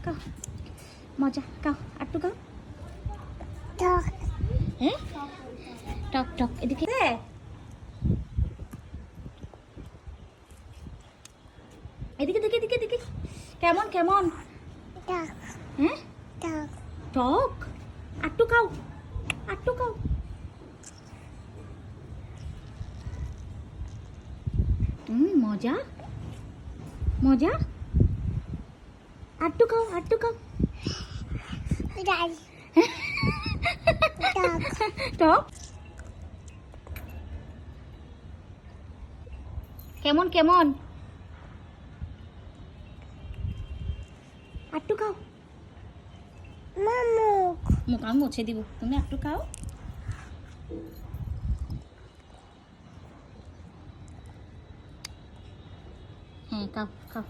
খাও মজা খাও একটু খাও হ্যাঁ টক টক এদিকে এদিকে দেখে এদিকে দেখে কেমন কেমন হ্যাঁ টক একটু খাও একটু খাও মজা মজা একটু খাও একটু খাও টক কেমন কেমন একটু খাও মুখ আমি মুছে দিব তুমি একটু খাও হ্যাঁ খাও খাও